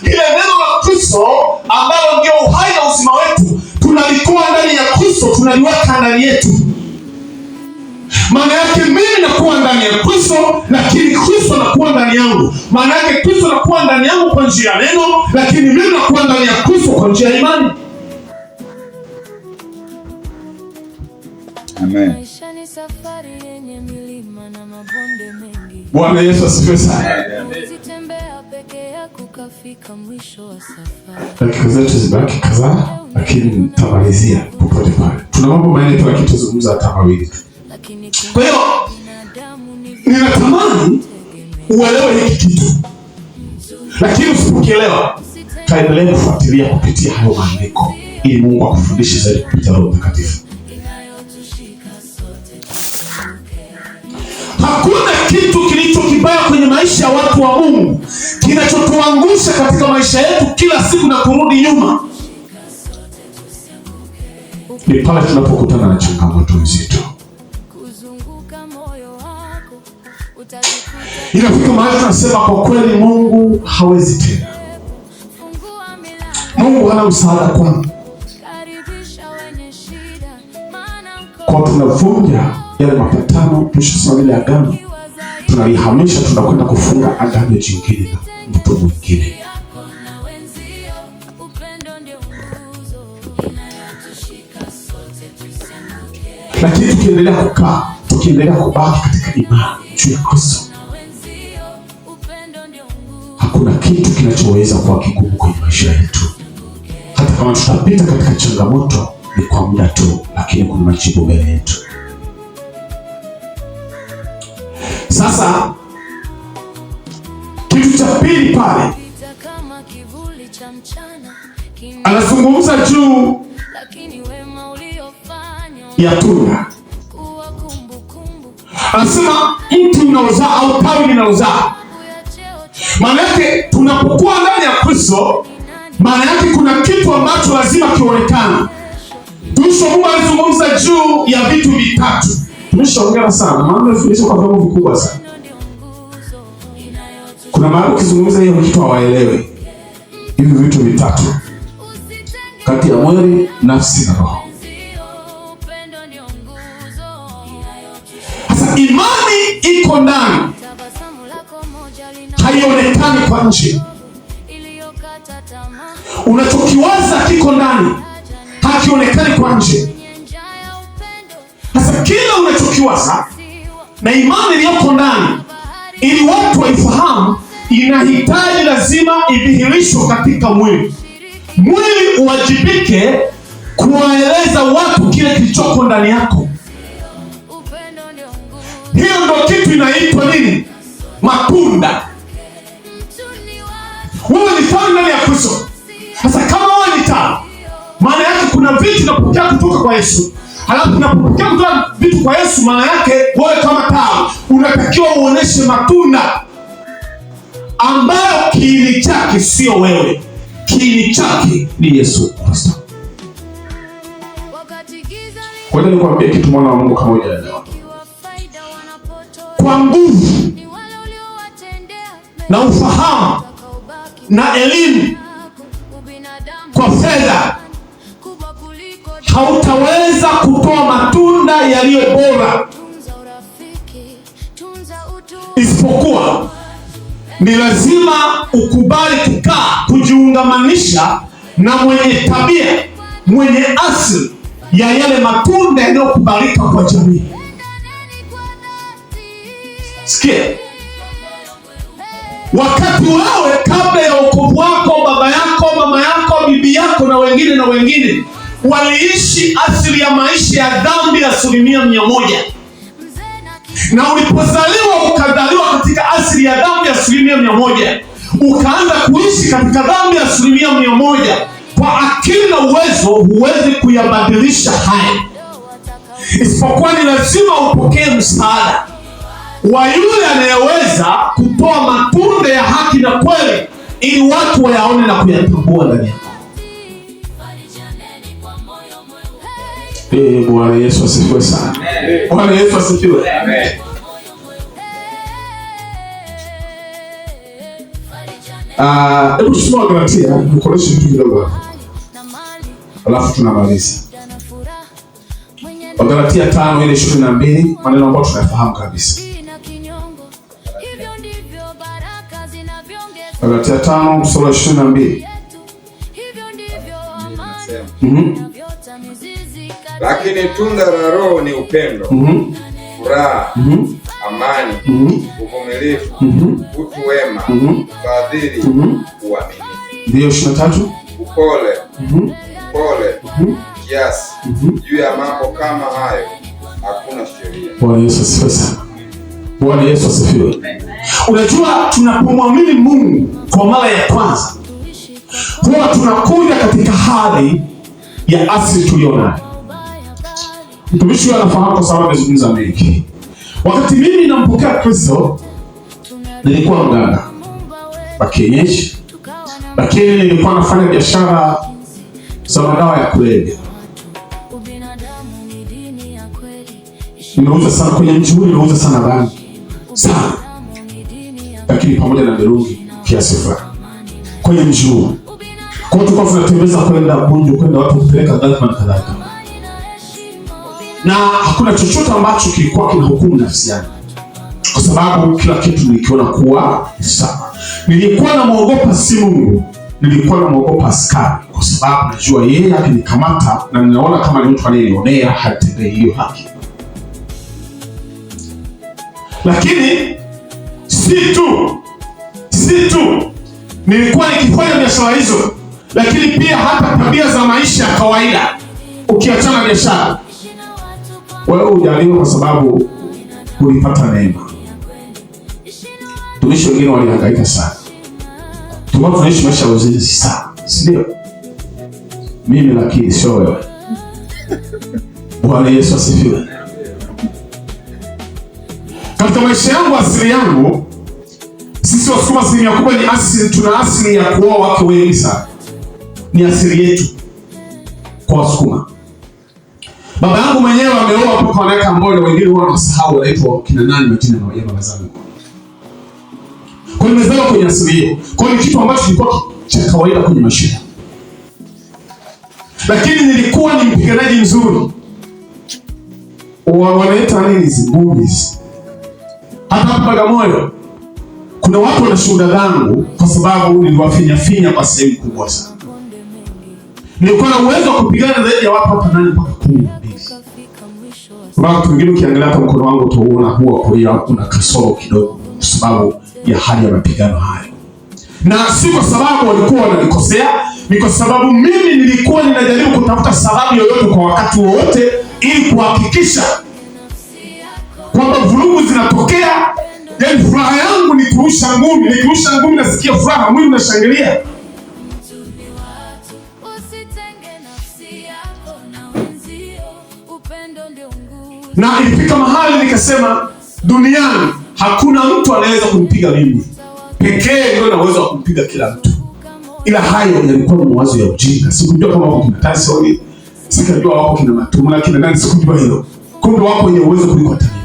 Ile neno la Kristo ambalo ndio uhai na uzima wetu, tunalitoa ndani ya Kristo, tunaliweka ndani yetu. Maana yake mimi nakuwa ndani ya Kristo, lakini Kristo anakuwa ndani yangu. Maana yake Kristo anakuwa ndani yangu kwa njia ya neno, lakini mimi nakuwa ndani ya Kristo kwa njia ya imani. Amen. Bwana Yesu asifiwe sana. Dakika zetu zibaki kadhaa, lakini nitamalizia popote pale. Tuna mambo manne tu yakituzungumza hata mawili tu. Kwa hiyo ninatamani uelewe hiki kitu, lakini usipokielewa taendelea kufuatilia kupitia hayo maandiko ili Mungu akufundishe zaidi kupitia Roho Mtakatifu. Hakuna kitu kilicho kibaya kwenye maisha ya watu wa Mungu kinachotuangusha katika maisha yetu kila siku na kurudi nyuma. Ni pale tunapokutana na changamoto nzito. Inafika mahali tunasema kwa kweli Mungu hawezi tena. Mungu hana msaada kwangu. Kwa tunavunja yale mapatano, tushasema ile agano, tunalihamisha, tunakwenda kufunga agano jingine na mtu mwingine. Lakini tukiendelea kubaki katika imani juu ya Kristo, hakuna kitu kinachoweza kuwa kigumu kwenye maisha yetu. Hata kama tutapita katika changamoto, ni kwa muda tu, lakini kuna majibu mbele yetu. Sasa kitu cha pili pale anazungumza juu ya tunda. Anasema mti unaozaa au tawi linaozaa. Maana yake tunapokuwa ndani ya Kristo, maana yake kuna kitu ambacho lazima kionekane. Mungu alizungumza juu ya vitu vitatu. Tumeshaongea sana, maana tunafundisha kwa viwango vikubwa sana. Kuna mahali ukizungumza hiyo kitu hawaelewi. Hivi vitu vitatu kati ya mwili, nafsi na roho. Sasa imani iko ndani, haionekani kwa nje. Unachokiwaza kiko ndani, hakionekani kwa nje. Sasa kila unachokiwaza na imani iliyoko ndani, ili watu waifahamu, inahitaji lazima idhihirishwe katika mwili. Mwili uwajibike kuwaeleza watu kile kilichoko ndani yako. Hiyo ndio kitu inaitwa nini? Matunda. Wewe ni tawi ndani ya Kristo. Sasa kama wewe ni tawi, maana yake kuna vitu unapokea kutoka kwa Yesu. Halafu unapokea kutoka vitu kwa Yesu, maana yake wewe kama tawi unatakiwa uoneshe matunda ambayo kiini chake sio wewe. Kiini chake ni Yesu Kristo. Kwa hiyo nikwambie kitu, mwana wa Mungu, kama hujaelewa, kwa nguvu na ufahamu na elimu, kwa fedha, hautaweza kutoa matunda yaliyo bora, isipokuwa ni lazima ukubali kukaa, kujiungamanisha na mwenye tabia, mwenye asili ya yale matunda yanayokubalika kwa jamii. Sikia, wakati wewe kabla ya wokovu wako, baba yako, mama yako, bibi yako na wengine waliishi asili ya maisha ya dhambi 100%. Na ulipozaliwa ukadhaliwa katika asili ya dhambi 100%, ukaanza kuishi katika dhambi 100%. Kwa akili na uwezo huwezi kuyabadilisha haya, isipokuwa ni lazima upokee msaada wa yule anayeweza kutoa matunda ya haki na kweli, ili watu wayaone na kuyatambua ndani yako. Bwana Yesu asifiwe sana. Bwana Yesu asifiwe. Amen. Hebu tusome Galatia, nikuoneshe kitu kidogo. Alafu tunamaliza. Galatia 5:22, maneno ambayo tunafahamu kabisa. Galatia 5:22. Lakini tunda la Roho ni upendo, furaha, amani, uvumilivu, utu wema, fadhili, uaminifu. Ndio 23. Upole, kiasi. Juu ya mambo kama hayo hakuna sheria. Bwana Yesu asifiwe. Bwana Yesu asifiwe. Unajua, tunapomwamini Mungu kwa mara ya kwanza, huwa tunakuja katika hali ya asili tulionayo. Mtumishi anafahamu kwa sababu amezungumza mengi. Wakati mimi nampokea Kristo, nilikuwa mganga wa kienyeji, lakini nilikuwa nafanya biashara za madawa ya kulevya. Nimeuza sana kwenye mji huu, nimeuza sana bangi sana, lakini pamoja na mirungi kiasi fulani kwenye mji huu. Kwa hiyo tulikuwa tunatembeza kwenda Bunju, kwenda watu kupeleka Galma na kadhalika, na hakuna chochote ambacho kilikuwa kinahukumu nafsi yangu, kwa sababu kila kitu nilikiona kuwa sawa. Nilikuwa namuogopa si Mungu, nilikuwa namuogopa askari, kwa sababu najua yeye akinikamata na ninaona kama ni mtu anayenionea, hatendei hiyo haki. Lakini si tu nilikuwa nikifanya biashara hizo, lakini pia hata tabia za maisha ya kawaida. Ukiachana biashara, wewe hujaliwa kwa sababu ulipata neema. Tumishi wengine walihangaika sana, tulikuwa tunaishi maisha ya uzinzi sana, si ndio? Mimi lakini sio wewe. Bwana Yesu asifiwe. Katika maisha yangu, asili yangu, sisi Wasukuma asilimia kubwa ni asili, tuna asili ya kuoa wake wengi sana. Ni asili yetu kwa Wasukuma. Baba yangu mwenyewe ameoa mpaka wanawake ambao wengine huwa wanasahau wanaitwa kina nani majina ya baba zangu. Kwa hiyo nimezaliwa kwenye asili hiyo. Kwa hiyo ni kitu ambacho kilikuwa cha kawaida kwenye maisha. Lakini nilikuwa ni mpiganaji mzuri. Wanaita nini hizi movies. Hata hapa Bagamoyo kuna watu wana shuhuda zangu kwa sababu niliwafinya kwa sehemu kubwa sana. Nilikuwa na uwezo wa kupigana zaidi ya watu hapa 8 mpaka 12. Watu wengine ukiangalia hapa mkono wangu utaona huwa kulia kuna kasoro kidogo kwa sababu ya hali ya mapigano hayo. Na si kwa sababu walikuwa wananikosea, ni kwa sababu mimi nilikuwa ninajaribu kutafuta sababu yoyote kwa wakati wowote ili kuhakikisha kwamba vurugu zinatokea. Yaani furaha yangu ni kurusha ngumi, nikirusha ngumi nasikia furaha, mwili unashangilia. Na ilifika mahali nikasema, duniani hakuna mtu anaweza kumpiga mimi. Pekee ndio naweza kumpiga kila mtu. Ila hayo yalikuwa ni mawazo ya ujinga. Sikujua kama wako kina Tyson, sikujua wako kina Matumla, kina nani, sikujua hilo. Kumbe wako wenye uwezo kuliko hata mimi.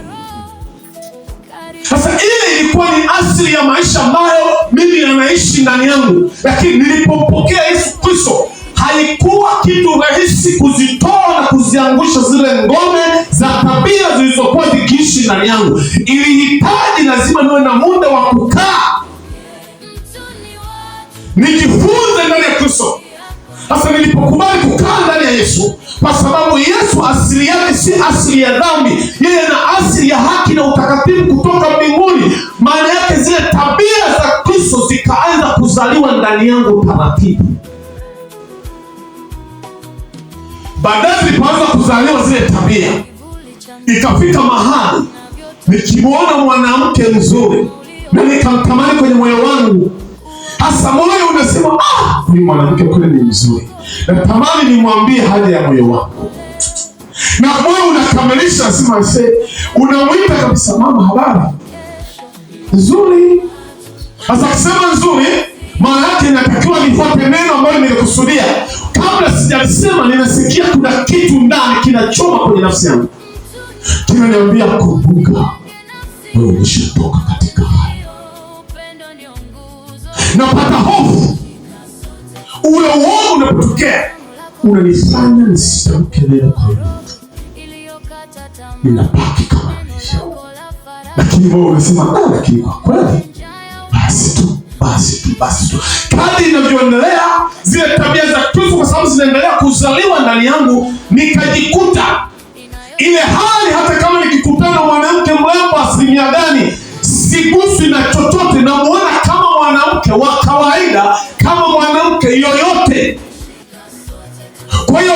Sasa ile ilikuwa ni asili ya maisha ambayo mimi yanaishi ndani yangu. Lakini nilipompokea Yesu Kristo, haikuwa kitu rahisi kuzitoa na kuziangusha zile ngome za tabia zilizokuwa zikiishi ndani yangu. Ilihitaji lazima niwe na muda wa kukaa nijifunze ndani ya Kristo. Sasa nilipokubali kukaa ndani ya Yesu, kwa sababu Yesu asili yake si asili ya dhambi, yeye ana asili ya haki na utakatifu kutoka mbinguni. Maana yake zile tabia za Kristo zikaanza kuzaliwa ndani yangu taratibu. Baadaye zilipoanza kuzaliwa zile tabia, ikafika mahali nikimwona mwanamke mzuri na nikamtamani kwenye moyo wangu. Hasa moyo unasema, huyu mwanamke kweli ni mzuri, natamani nimwambie haja ya moyo wangu. Na moyo unakamilisha, nasema unamwita kabisa, mama habari nzuri. Sasa kusema nzuri, maana yake inatakiwa nifuate neno ambalo nilikusudia. Kabla sijalisema, ninasikia kuna kitu ndani kinachoma kwenye nafsi yangu, kinaniambia kumbuka, wewe umeshatoka katika haya. napata hofu. Ule uovu unapotokea unanifanya nisitamke neno kwa mtu, ninabaki kama nilivyo. Lakini wewe unasema lakini kwa kweli basi tu. Kadri inavyoendelea zile tabia za Kristo, kwa sababu zinaendelea kuzaliwa ndani yangu, nikajikuta ile hali, hata kama nikikutana mwanamke mrembo asilimia gani, siguswi na chochote, namuona kama mwanamke wa kawaida, kama mwanamke yoyote. Kwa hiyo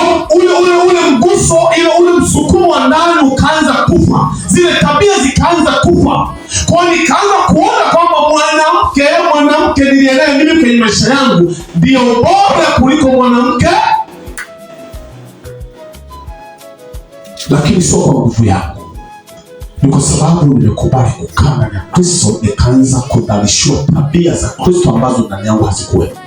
ule mguso, ule msukumo wa ndani ukaanza kufa, zile tabia zikaanza kufa. Kwa hiyo nikaanza kuona kwamba mwanamke nilielewa mimi kwenye maisha yangu ndio bora kuliko mwanamke, lakini sio kwa nguvu yangu, ni kwa sababu nimekubali kukaa ndani ya Kristo, nikaanza kudhalishwa tabia za Kristo ambazo ndani yangu hazikuwepo.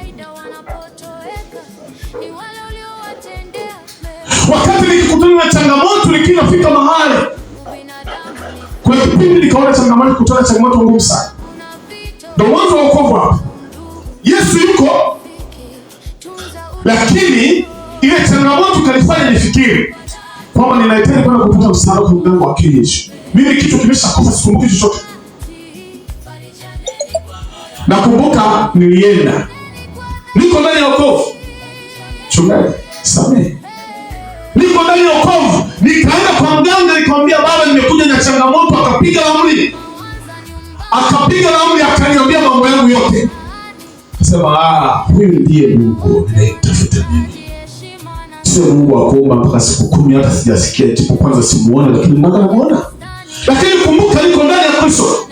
Wakati nikikutana na changamoto, nikifika mahali, kwa kipindi nikaona changamoto, kutana changamoto ngumu sana. Ndio mwanzo wa wokovu hapa. Yesu yuko, lakini ile changamoto kanifanya nifikiri kwamba ninahitaji kwenda kupata msaada kwa mganga wa kienyeji. Mimi kichwa kimeshakufa, sikumbuki chochote. Nakumbuka nilienda, niko ndani ya wokovu, chungaji samehe, niko ndani ya wokovu, nikaenda kwa mganga, nikamwambia baba, nimekuja na changamoto. Akapiga ramli, akaniambia mambo yangu yote. Akasema huyu ndiye Mungu ninayemtafuta mimi, sio Mungu wa kuomba mpaka siku 10 hata sijasikia tipo kwanza simuone, lakini mpaka namuona. Lakini kumbuka niko ndani ya Kristo,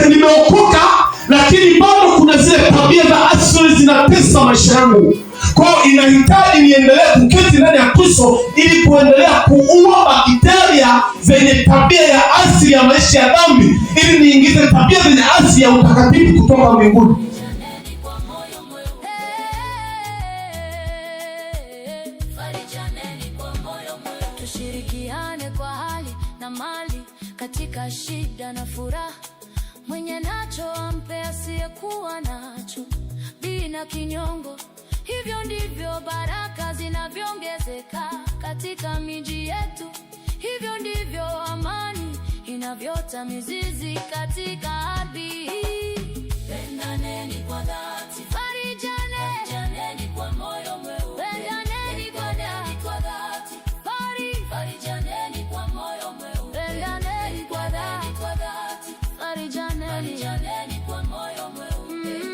nimeokoka, lakini bado kuna zile tabia za asili zinatesa maisha yangu. Kwa hiyo inahitaji niendelee kuketi ndani ya Kristo ili kuendelea kuua bakteria zenye tabia ya asili ya maisha ya dhambi, ili niingize tabia zenye asili ya utakatifu kutoka mbinguni. Tushirikiane kwa hali na mali, katika shida na furaha. Mwenye nacho ampe asiyekuwa nacho, bila kinyongo. Hivyo ndivyo baraka zinavyoongezeka katika miji yetu. Hivyo ndivyo amani inavyota mizizi katika ardhi. Pendaneni kwa dhati, farijaneni kwa moyo mweupe. Pendaneni kwa dhati, farijaneni kwa moyo mweupe. Pendaneni kwa dhati, farijaneni kwa moyo mweupe.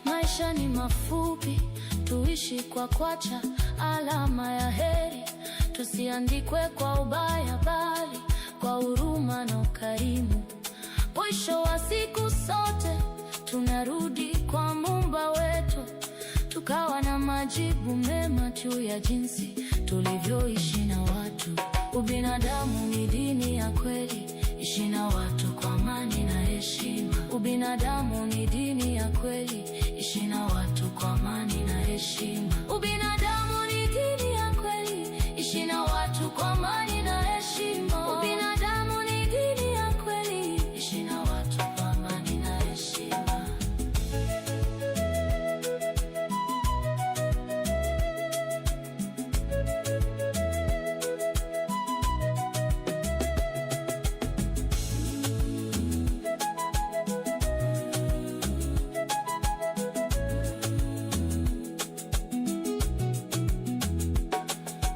Maisha ni mafupi, tuishi kwa kuacha alama ya heri. Tusiandikwe kwa ubaya, bali kwa huruma na ukarimu. Mwisho wa siku sote tunarudi kwa Muumba wetu, tukawa na majibu mema juu ya jinsi tulivyoishi na watu. Ubinadamu ni dini ya kweli, ishi na watu kwa amani na heshima. Ubinadamu ni dini ya kweli, ishi na watu kwa amani na heshima. Ubinadamu ni dini ya kweli, ishi na watu kwa amani na heshima. Ubinadamu ni dini ya kweli, ishi na watu kwa amani na heshima.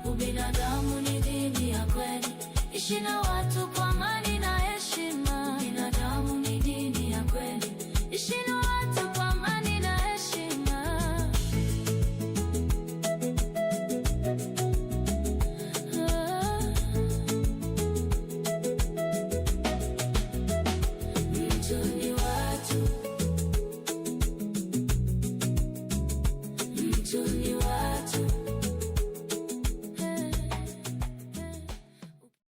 Ubinadamu ni dini ya kweli, ishi na watu